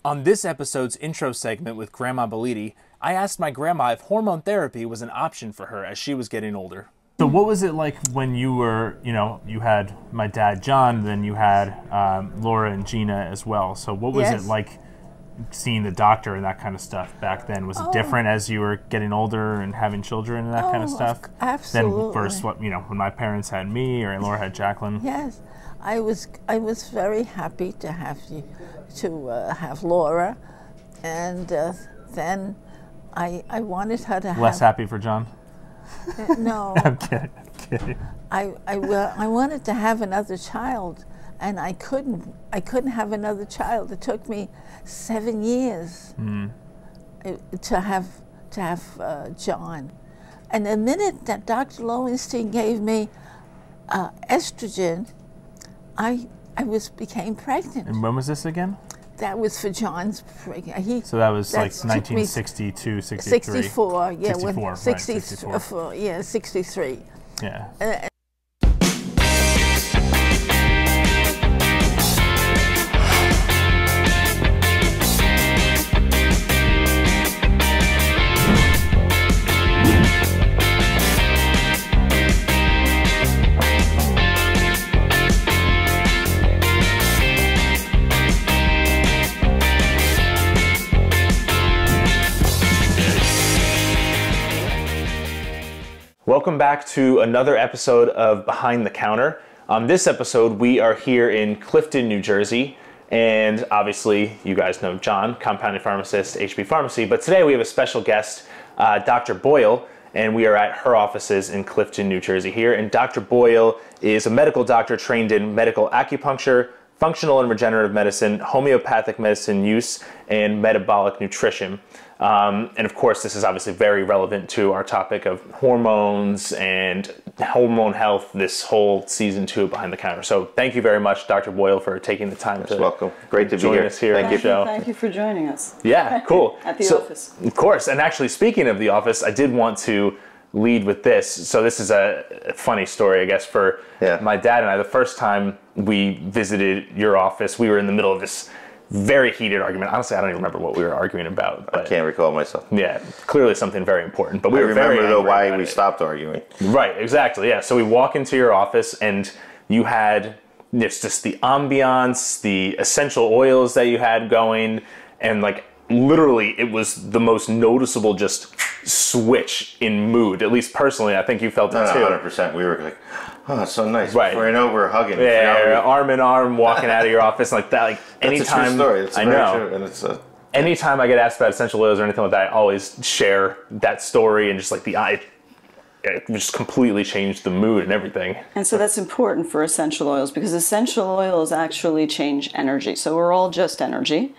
On this episode's intro segment with Grandma Beliti, I asked my grandma if hormone therapy was an option for her as she was getting older. So what was it like when you were, you had my dad, John, then you had Laura and Gina as well. So what was it like seeing the doctor and that kind of stuff back then? Was it different as you were getting older and having children and that kind of stuff? Absolutely. Than first, when my parents had me or Laura had Jacqueline? Yes, I was very happy to have you, to have Laura, and then I wanted her to have... Less happy for John? No. I'm kidding. I wanted to have another child, and I couldn't have another child. It took me 7 years to have John. And the minute that Dr. Lowenstein gave me estrogen, I became pregnant. And when was this again? That was for John's pregnant. So that was like 1962, 63. 64, yeah. 64, when, 64. Right, 64. Yeah, 63. Yeah. Welcome back to another episode of Behind the Counter. On this episode, we are here in Clifton, New Jersey, and obviously, you guys know John, compounding pharmacist, HB Pharmacy, but today we have a special guest, Dr. Boyle, and we are at her offices in Clifton, New Jersey here, and Dr. Boyle is a medical doctor trained in medical acupuncture, functional and regenerative medicine, homeopathic medicine use, and metabolic nutrition. And of course, this is obviously very relevant to our topic of hormones and hormone health this whole season 2 of Behind the Counter. So thank you very much, Dr. Boyle, for taking the time to welcome. Great to join be here. us here. Thank you. Thank you for joining us. Yeah, cool. At the office. Of course. And actually, speaking of the office, I did want to lead with this. So this is a funny story, I guess, for my dad and I. The first time we visited your office, we were in the middle of this very heated argument. Honestly, I don't even remember what we were arguing about. But I can't recall myself. Yeah, cleally something very important. But we I were very remember though why about we it. stopped arguing. Right, exactly. Yeah. So we walk into your office and you had just the ambiance, the essential oils that you had going, and like literally it was the most noticeable just switch in mood. At least personally, I think you felt it too. 100%. We were like, oh, it's so nice. Right. Before I know, we're hugging. Yeah, arm in arm, walking out of your office like that. Like anytime, that's a true story. It's I very know. true. And it's Anytime I get asked about essential oils or anything like that, I always share that story and just like it just completely changed the mood and everything. And so that's important for essential oils because essential oils actually change energy. So we're all just energy.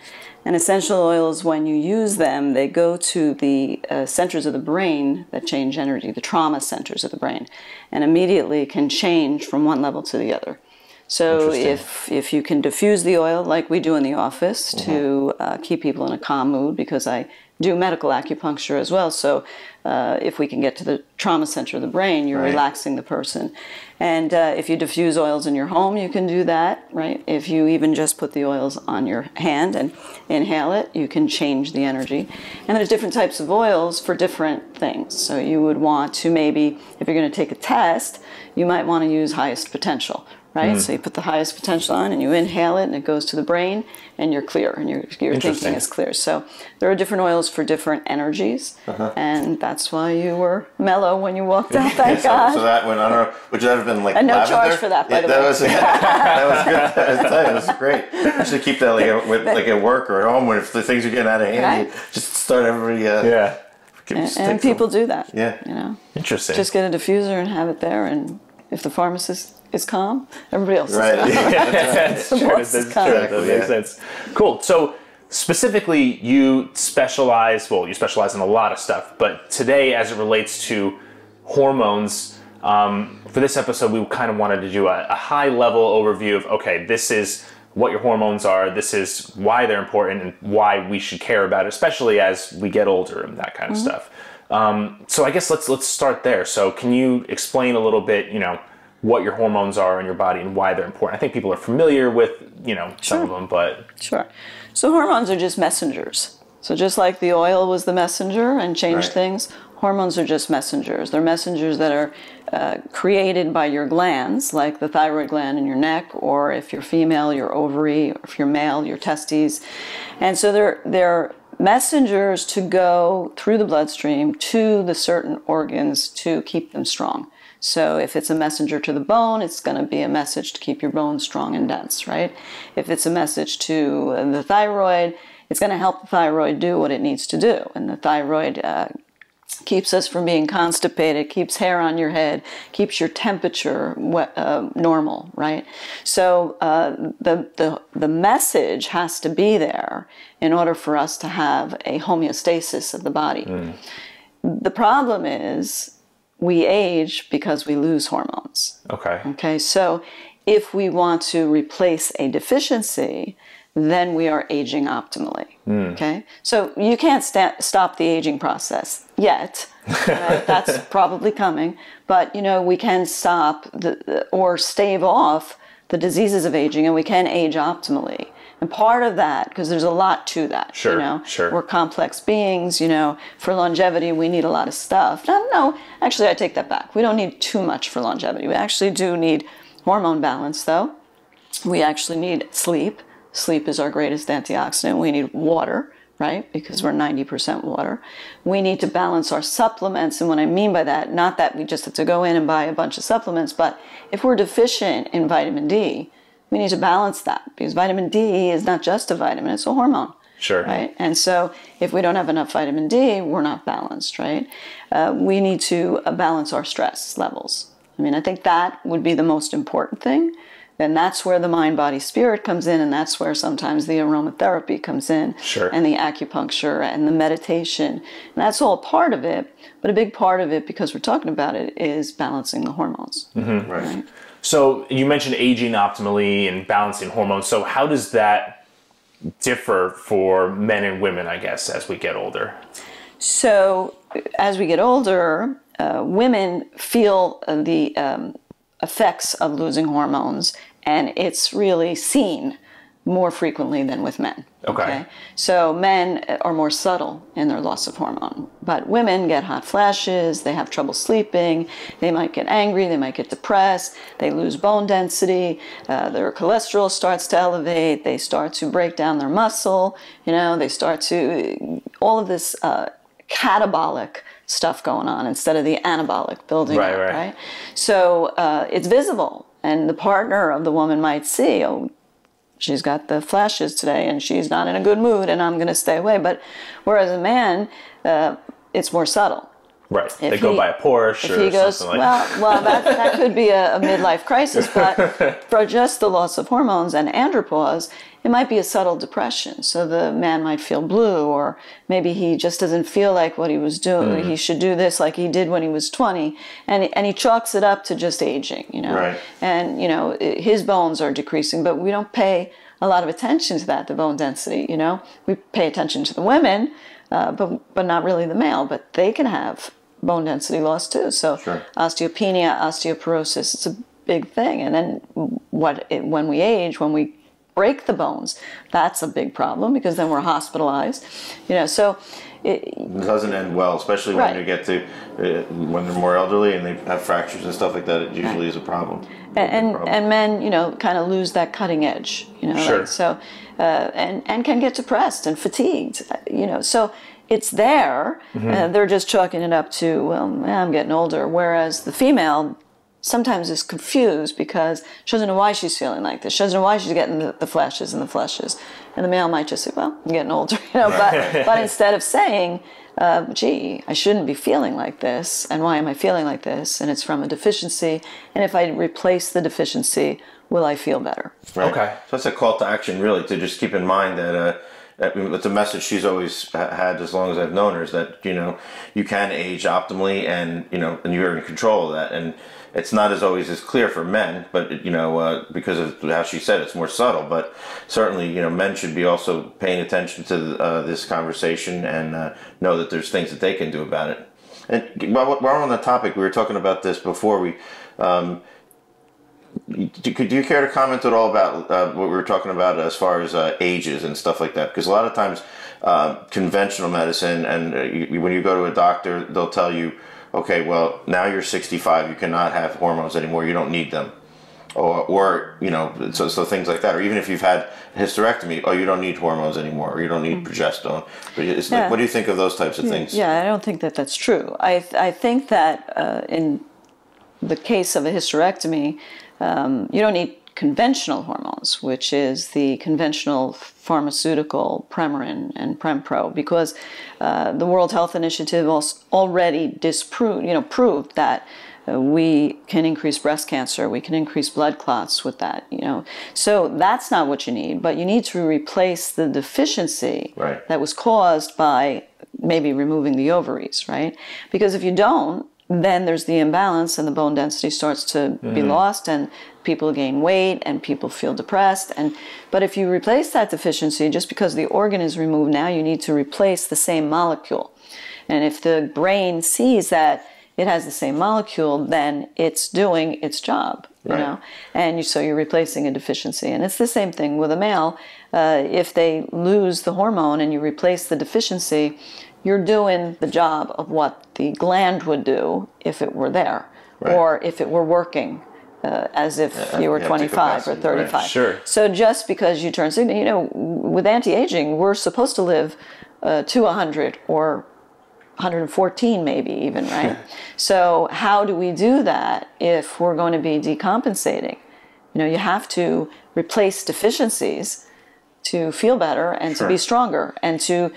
And essential oils, when you use them, they go to the centers of the brain that change energy, the trauma centers of the brain, and immediately can change from one level to the other. So if you can diffuse the oil like we do in the office to keep people in a calm mood, because I do medical acupuncture as well, so if we can get to the trauma center of the brain, you're relaxing the person. And if you diffuse oils in your home, you can do that, right? If you even just put the oils on your hand and inhale it, you can change the energy. And there's different types of oils for different things. So you would want to maybe, if you're going to take a test, you might want to use highest potential, right? So you put the highest potential on and you inhale it and it goes to the brain and you're clear and your thinking is clear. So there are different oils for different energies and that's why you were mellow when you walked out, thank God. So that went, I don't know, would that have been like And no lavender? charge for that, by the way. That was good. That was great. I should keep that like at work or at home when if the things are getting out of hand, you just start everybody. And people do that. Yeah. You know. Interesting. Just get a diffuser and have it there, and if the pharmacist is calm, everybody else is calm. That's true. boss is calm. That makes sense. Cool. So specifically, you specialize in a lot of stuff, but today, as it relates to hormones, for this episode, we kind of wanted to do a high-level overview of, okay, this is what your hormones are, this is why they're important, and why we should care about it, especially as we get older and that kind of stuff. So I guess let's start there. So can you explain a little bit, what your hormones are in your body and why they're important? I think people are familiar with, some of them, but... Sure. So hormones are just messengers. So just like the oil was the messenger and changed Right. things, hormones are just messengers. They're messengers that are created by your glands, like the thyroid gland in your neck, or if you're female, your ovary, or if you're male, your testes. And so they're messengers to go through the bloodstream to the certain organs to keep them strong. So if it's a messenger to the bone, it's going to be a message to keep your bones strong and dense, right? If it's a message to the thyroid, it's going to help the thyroid do what it needs to do. And the thyroid keeps us from being constipated, keeps hair on your head, keeps your temperature normal, right? So the message has to be there in order for us to have a homeostasis of the body. The problem is we age because we lose hormones. Okay, so if we want to replace a deficiency, then we are aging optimally. Okay, so you can't stop the aging process yet. That's probably coming, but we can stop or stave off the diseases of aging, and we can age optimally. And part of that, because there's a lot to that, Sure. we're complex beings, for longevity we need a lot of stuff. No, actually I take that back. We don't need too much for longevity. We actually do need hormone balance though. We actually need sleep. Sleep is our greatest antioxidant. We need water, right? Because we're 90% water. We need to balance our supplements. And what I mean by that, not that we just have to go in and buy a bunch of supplements, but if we're deficient in vitamin D, we need to balance that, because vitamin D is not just a vitamin, it's a hormone. Sure. Right? And so if we don't have enough vitamin D, we're not balanced, right? We need to balance our stress levels. I mean, I think that would be the most important thing. And that's where the mind, body, spirit comes in, and that's where sometimes the aromatherapy comes in, Sure. and the acupuncture and the meditation. And that's all part of it, but a big part of it, because we're talking about it, is balancing the hormones. Right. So you mentioned aging optimally and balancing hormones. So how does that differ for men and women, I guess, as we get older? So as we get older, women feel the effects of losing hormones, and it's really seen more frequently than with men. Okay. So men are more subtle in their loss of hormone, but women get hot flashes, they have trouble sleeping, they might get angry, they might get depressed, they lose bone density, their cholesterol starts to elevate, they start to break down their muscle, they start to, all of this catabolic stuff going on instead of the anabolic building up, right? So it's visible, and the partner of the woman might see, oh, she's got the flashes today and she's not in a good mood and I'm going to stay away. But whereas a man, it's more subtle. Right. They go buy a Porsche or something like that. Well, that could be a midlife crisis, but for just the loss of hormones and andropause, it might be a subtle depression. So the man might feel blue, or maybe he just doesn't feel like what he was doing. He should do this like he did when he was 20, and he chalks it up to just aging, Right. And his bones are decreasing, but we don't pay a lot of attention to that, the bone density. We pay attention to the women, but not really the male. But they can have bone density loss too. So Sure. osteopenia, osteoporosis, it's a big thing. And then when we age, when we break the bones, that's a big problem, because then we're hospitalized. So It doesn't end well, especially when you get to when they're more elderly and they have fractures and stuff like that. It usually is a problem. And men, kind of lose that cutting edge, Sure. so and can get depressed and fatigued, So it's there. They're just chalking it up to, well, I'm getting older. Whereas the female sometimes is confused because she doesn't know why she's feeling like this. She doesn't know why she's getting the flashes and the flushes. And the male might just say, well, I'm getting older, but instead of saying, gee, I shouldn't be feeling like this, and why am I feeling like this? And it's from a deficiency, and if I replace the deficiency, will I feel better? Right. Okay. So that's a call to action, really, to just keep in mind that it's a message she's always had as long as I've known her, is that, you can age optimally, and, and you're in control of that. And it's not always as clear for men, but, because of how she said it's more subtle. But certainly, men should be also paying attention to this conversation and know that there's things that they can do about it. And while we're on the topic, we were talking about this before Do you care to comment at all about what we were talking about as far as ages and stuff like that? Because a lot of times conventional medicine, and when you go to a doctor, they'll tell you, okay, well, now you're 65, you cannot have hormones anymore, you don't need them. Or you know, so things like that. Or even if you've had a hysterectomy, oh, you don't need hormones anymore, or you don't need progesterone. But it's like, what do you think of those types of things? Yeah, I don't think that that's true. I think that in the case of a hysterectomy, you don't need conventional hormones, which is the conventional pharmaceutical Premarin and Prempro, because the World Health Initiative already proved that we can increase breast cancer, we can increase blood clots with that, you know. So that's not what you need, but you need to replace the deficiency that was caused by maybe removing the ovaries, right? Because if you don't, then there's the imbalance and the bone density starts to be lost and people gain weight and people feel depressed. But if you replace that deficiency, just because the organ is removed, now you need to replace the same molecule. And if the brain sees that it has the same molecule, then it's doing its job, you know? And so you're replacing a deficiency. And it's the same thing with a male. If they lose the hormone and you replace the deficiency, you're doing the job of what the gland would do if it were there, or if it were working as if you were 25 or 35. Right. Sure. So just because you turn 60, you know, with anti-aging, we're supposed to live to 100 or 114 maybe even, right? So how do we do that if we're going to be decompensating? You know, you have to replace deficiencies to feel better and to be stronger and to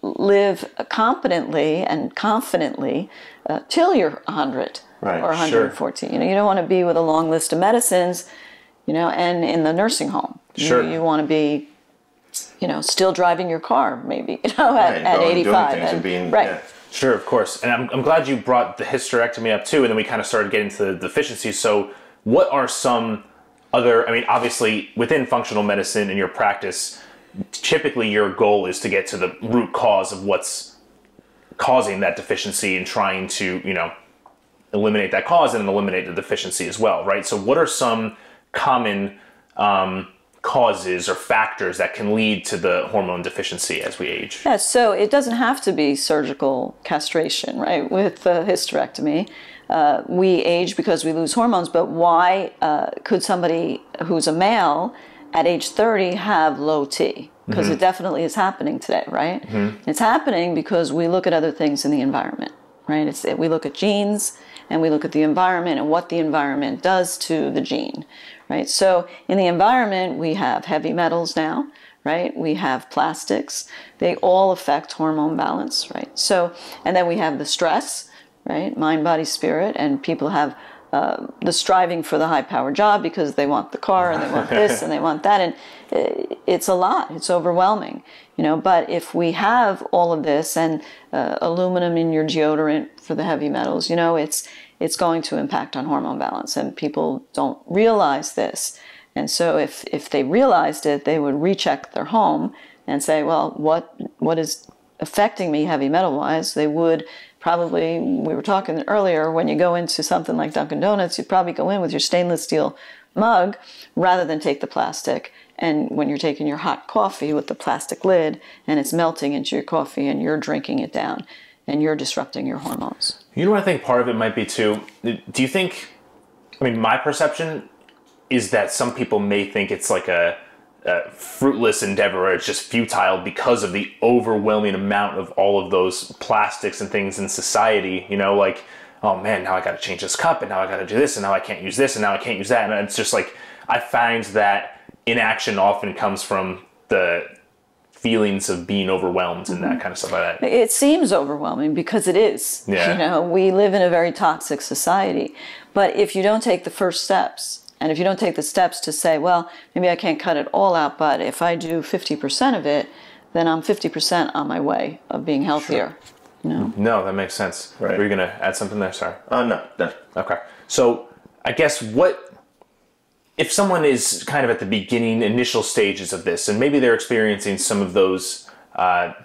live competently and confidently till you're 100 or 114. You know, you don't want to be with a long list of medicines, you know, and in the nursing home. You want to be, you know, still driving your car maybe, you know, at 85. And being, Sure, of course. And I'm glad you brought the hysterectomy up too, and then we kind of started getting to the deficiencies. So what are some other, I mean, obviously within functional medicine in your practice, typically your goal is to get to the root cause of what's causing that deficiency and trying to, you know, eliminate that cause and eliminate the deficiency as well, right? So what are some common causes or factors that can lead to the hormone deficiency as we age? Yeah, so it doesn't have to be surgical castration, right, with hysterectomy. We age because we lose hormones, but why could somebody who's a male at age 30 have low T? Because it definitely is happening today, right? It's happening because we look at other things in the environment, right? We look at genes and we look at the environment and what the environment does to the gene, right? So in the environment, we have heavy metals now, right? We have plastics. They all affect hormone balance, right? So, and then we have the stress, right? Mind, body, spirit, and people have the striving for the high-powered job because they want the car and they want this and they want that, and it's a lot. It's overwhelming, you know. But if we have all of this and aluminum in your deodorant for the heavy metals, you know, it's going to impact on hormone balance, and people don't realize this. And so if they realized it, they would recheck their home and say, well, what is affecting me heavy metal-wise? They would probably, we were talking earlier, when you go into something like Dunkin' Donuts, you'd probably go in with your stainless steel mug rather than take the plastic. And when you're taking your hot coffee with the plastic lid and it's melting into your coffee and you're drinking it down and you're disrupting your hormones. You know what I think part of it might be too? Do you think, I mean, my perception is that some people may think it's like a fruitless endeavor, or it's just futile because of the overwhelming amount of all of those plastics and things in society, you know, like, oh man, now I got to change this cup and now I got to do this and now I can't use this and now I can't use that. And it's just like, I find that inaction often comes from the feelings of being overwhelmed and that kind of stuff like that. It seems overwhelming because it is. Yeah. You know, we live in a very toxic society. But if you don't take the first steps, and if you don't take the steps to say, well, maybe I can't cut it all out, but if I do 50% of it, then I'm 50% on my way of being healthier. Sure. You know? No, that makes sense. Right. Were you going to add something there? Sorry. No. Okay. So I guess if someone is kind of at the beginning, initial stages of this, and maybe they're experiencing some of those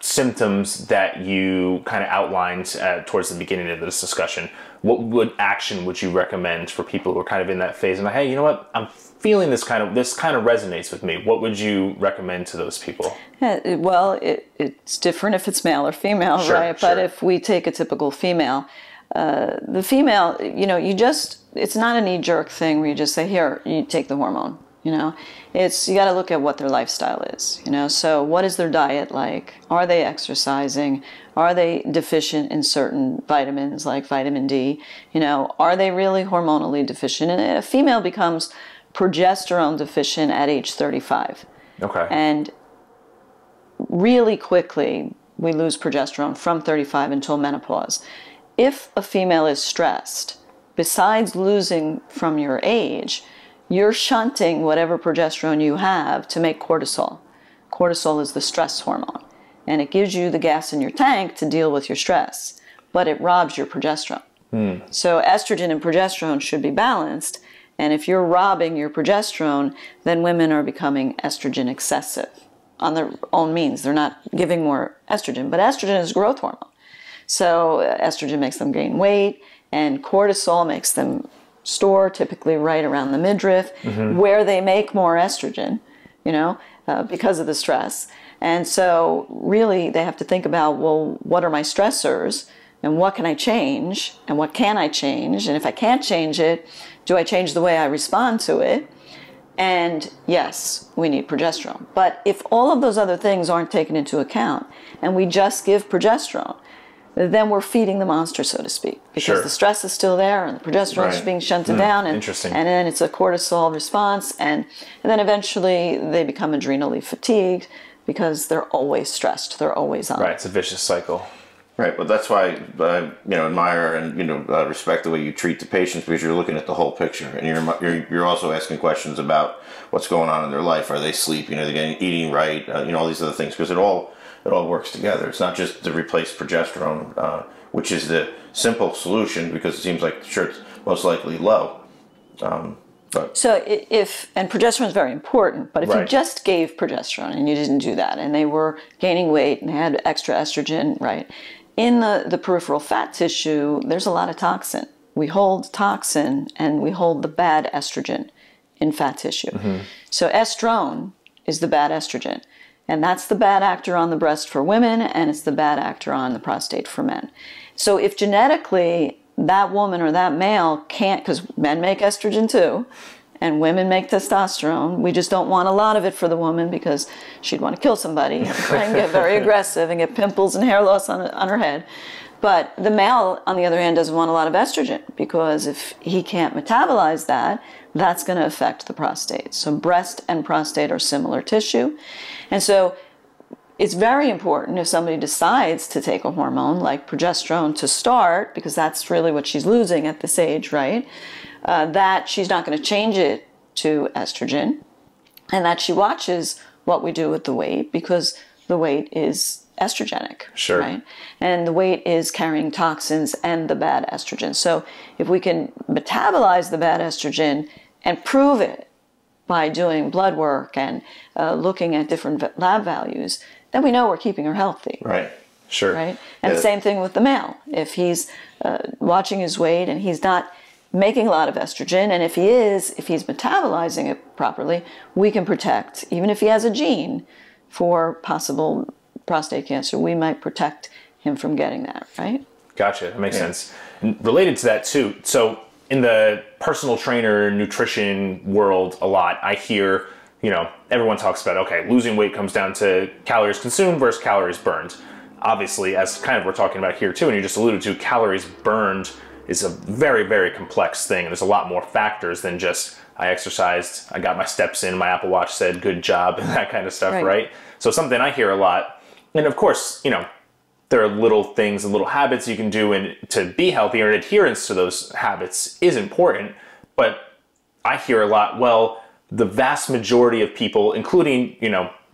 symptoms that you kind of outlined towards the beginning of this discussion, what action would you recommend for people who are kind of in that phase and like, hey, you know what, I'm feeling this kind of resonates with me? What would you recommend to those people? Yeah, well, it's different if it's male or female, Sure, right? sure. But if we take a typical female, the female, it's not a knee-jerk thing where you just say, here, you take the hormone. You got to look at what their lifestyle is. So what is their diet like? Are they exercising? Are they deficient in certain vitamins like vitamin D? Are they really hormonally deficient? And a female becomes progesterone deficient at age 35. Okay. And really quickly, we lose progesterone from 35 until menopause. If a female is stressed, besides losing from your age, you're shunting whatever progesterone you have to make cortisol. Cortisol is the stress hormone, and it gives you the gas in your tank to deal with your stress, but it robs your progesterone. So estrogen and progesterone should be balanced, and if you're robbing your progesterone, then women are becoming estrogen excessive on their own means. They're not giving more estrogen, but estrogen is growth hormone. So estrogen makes them gain weight, and cortisol makes them store typically right around the midriff, where they make more estrogen, because of the stress. And so really they have to think about, well, what are my stressors and what can I change and what can I change? And if I can't change it, do I change the way I respond to it? And yes, we need progesterone. But if all of those other things aren't taken into account and we just give progesterone, then we're feeding the monster, so to speak, because the stress is still there and the progesterone is being shunted down, and then it's a cortisol response, and then eventually they become adrenally fatigued because they're always stressed, they're always on. Right, it's a vicious cycle. Right, but that's why I admire and respect the way you treat the patients, because you're looking at the whole picture, and you're also asking questions about what's going on in their life. Are they sleeping? Are they eating right? All these other things, because it all works together. It's not just to replace progesterone, which is the simple solution, because it seems like it's most likely low. So and progesterone is very important, but if you just gave progesterone and you didn't do that, and they were gaining weight and had extra estrogen, right, in the peripheral fat tissue, there's a lot of toxin. We hold toxin and we hold the bad estrogen in fat tissue. So estrone is the bad estrogen. And that's the bad actor on the breast for women, and it's the bad actor on the prostate for men. So if genetically that woman or that male can't, because men make estrogen too, and women make testosterone, we just don't want a lot of it for the woman because she'd want to kill somebody and get very aggressive and get pimples and hair loss on her head. But the male, on the other hand, doesn't want a lot of estrogen, because if he can't metabolize that, that's going to affect the prostate. So breast and prostate are similar tissue. And so it's very important, if somebody decides to take a hormone like progesterone to start, because that's really what she's losing at this age, right? That she's not going to change it to estrogen, and that she watches what we do with the weight, because the weight is estrogenic, right? And the weight is carrying toxins and the bad estrogen. So if we can metabolize the bad estrogen and prove it by doing blood work and looking at different lab values, then we know we're keeping her healthy. Right. Right? And the same thing with the male. If he's watching his weight and he's not making a lot of estrogen, and if he's metabolizing it properly, we can protect, even if he has a gene for possible prostate cancer, we might protect him from getting that, right? Gotcha, that makes sense. And related to that too, so in the personal trainer nutrition world a lot, I hear, everyone talks about, okay, losing weight comes down to calories consumed versus calories burned. Obviously, as kind of we're talking about here too, and you just alluded to, calories burned is a very, very complex thing. There's a lot more factors than just, I exercised, I got my steps in, my Apple Watch said good job, and that kind of stuff, right? So something I hear a lot, and of course, there are little things and little habits you can do and to be healthier, and adherence to those habits is important. But I hear a lot, well, the vast majority of people, including,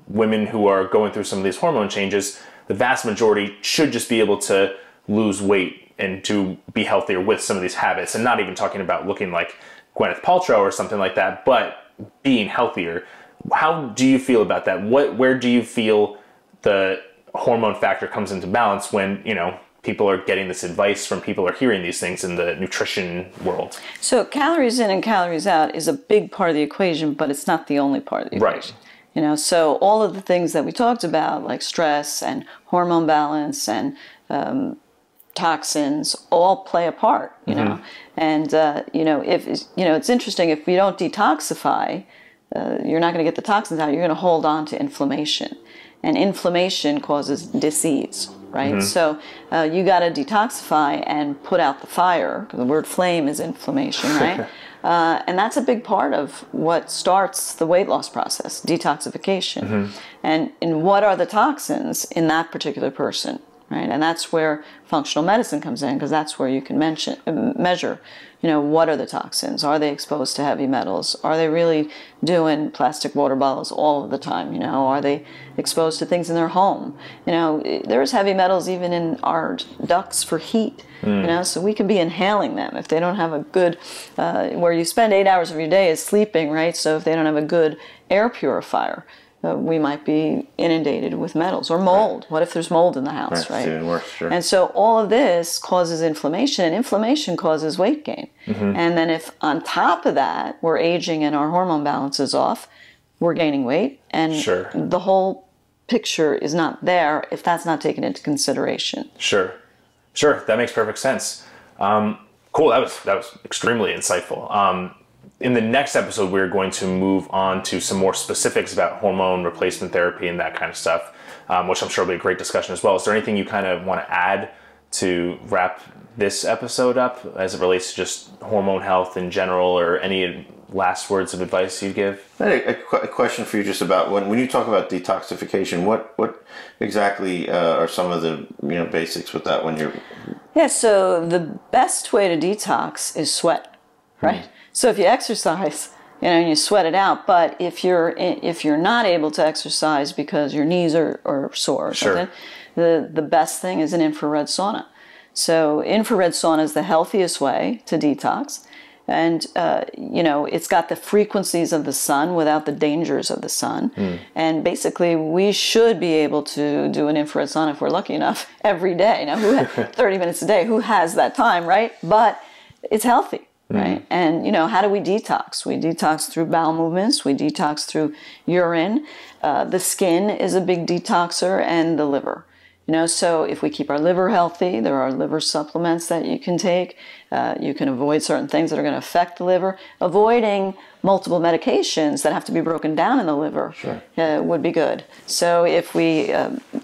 women who are going through some of these hormone changes, the vast majority should just be able to lose weight and to be healthier with some of these habits. And not even talking about looking like Gwyneth Paltrow or something like that, but being healthier. How do you feel about that? Where do you feel the hormone factor comes into balance when, you know, people are getting this advice from people are hearing these things in the nutrition world. So calories in and calories out is a big part of the equation, but it's not the only part of the equation. Right. You know, so all of the things that we talked about, like stress and hormone balance and toxins, all play a part. You know, and you know, if you know, it's interesting, if we don't detoxify, you're not going to get the toxins out. You're going to hold on to inflammation, and inflammation causes disease. Right, so you got to detoxify and put out the fire, because the word flame is inflammation, right? And that's a big part of what starts the weight loss process, detoxification. And what are the toxins in that particular person, right? And that's where functional medicine comes in, because that's where you can measure, you know, what are the toxins? Are they exposed to heavy metals? Are they really doing plastic water bottles all of the time? You know, are they exposed to things in their home? You know, there's heavy metals even in our ducts for heat. You know, so we can be inhaling them if they don't have a good, where you spend 8 hours of your day is sleeping, right? So if they don't have a good air purifier, we might be inundated with metals or mold. What if there's mold in the house, right? It's even worse, sure. And so all of this causes inflammation, and inflammation causes weight gain. And then if on top of that we're aging and our hormone balance is off, we're gaining weight, and the whole picture is not there if that's not taken into consideration. Sure, that makes perfect sense. Cool, that was extremely insightful. In the next episode, we're going to move on to some more specifics about hormone replacement therapy and that kind of stuff, which I'm sure will be a great discussion as well. Is there anything you kind of want to add to wrap this episode up as it relates to just hormone health in general, or any last words of advice you'd give? A question for you, just about when you talk about detoxification, what exactly are some of the basics with that when you're... Yeah, so the best way to detox is sweat, right? So if you exercise, you know, and you sweat it out, but if you're not able to exercise because your knees are sore or something, the best thing is an infrared sauna. So infrared sauna is the healthiest way to detox. And, you know, it's got the frequencies of the sun without the dangers of the sun. And basically, we should be able to do an infrared sauna, if we're lucky enough, every day. Now, 30 minutes a day, who has that time, right? But it's healthy, right? And, you know, how do we detox? We detox through bowel movements. We detox through urine. The skin is a big detoxer, and the liver. You know, so if we keep our liver healthy, there are liver supplements that you can take. You can avoid certain things that are going to affect the liver. Avoiding multiple medications that have to be broken down in the liver would be good. So if we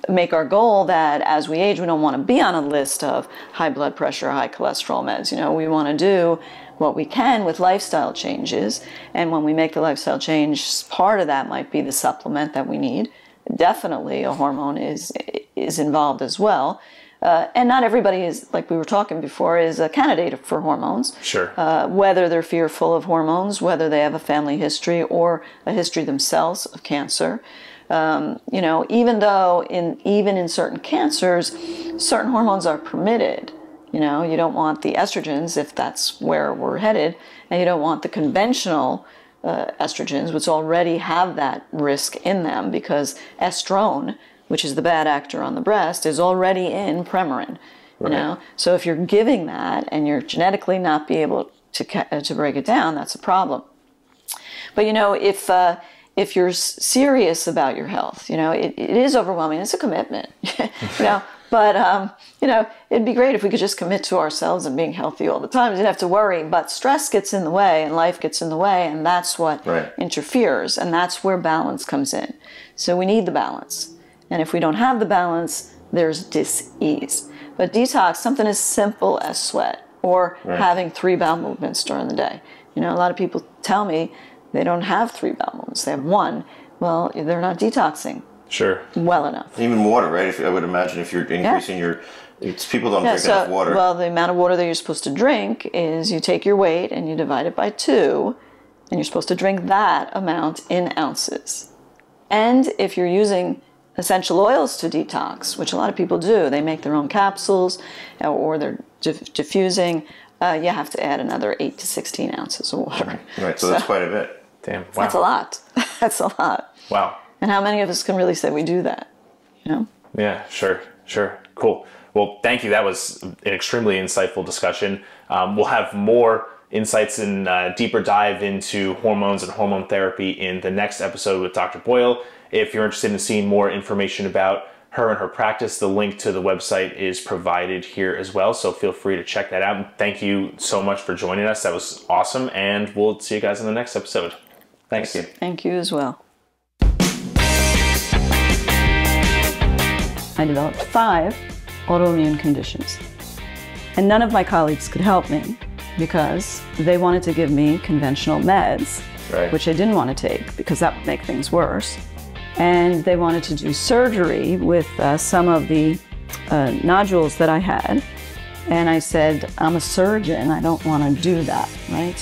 make our goal that as we age, we don't want to be on a list of high blood pressure, high cholesterol meds. You know, we want to do what we can with lifestyle changes. And when we make the lifestyle change, part of that might be the supplement that we need. Definitely a hormone is involved as well. And not everybody is, like we were talking before, is a candidate for hormones. Whether they're fearful of hormones, whether they have a family history or a history themselves of cancer. You know, even though even in certain cancers, certain hormones are permitted. You know, you don't want the estrogens if that's where we're headed, and you don't want the conventional estrogens, which already have that risk in them, because estrone, which is the bad actor on the breast, is already in Premarin. You know, so if you're giving that and you're genetically not be able to break it down, that's a problem. But you know, if you're serious about your health, you know, it is overwhelming. It's a commitment. You know. But, you know, it'd be great if we could just commit to ourselves and being healthy all the time. We didn't have to worry. But stress gets in the way and life gets in the way. And that's what interferes. And that's where balance comes in. So we need the balance. And if we don't have the balance, there's dis-ease. But detox, something as simple as sweat or having 3 bowel movements during the day. You know, a lot of people tell me they don't have 3 bowel movements. They have 1. Well, they're not detoxing. Well enough. Even water, right? I would imagine if you're increasing people don't drink enough water. Well, the amount of water that you're supposed to drink is you take your weight and you divide it by 2, and you're supposed to drink that amount in ounces. And if you're using essential oils to detox, which a lot of people do, they make their own capsules or they're diffusing, you have to add another 8 to 16 ounces of water. Right, so that's quite a bit. Damn, wow. That's a lot. That's a lot. Wow. And how many of us can really say we do that? You know? Yeah, sure. Cool. Well, thank you. That was an extremely insightful discussion. We'll have more insights and deeper dive into hormones and hormone therapy in the next episode with Dr. Boyle. If you're interested in seeing more information about her and her practice, the link to the website is provided here as well. So feel free to check that out. Thank you so much for joining us. That was awesome. And we'll see you guys in the next episode. Thanks. Thank you. Thank you as well. I developed 5 autoimmune conditions. And none of my colleagues could help me because they wanted to give me conventional meds, Right. which I didn't want to take because that would make things worse. And they wanted to do surgery with some of the nodules that I had. And I said, I'm a surgeon, I don't want to do that, right?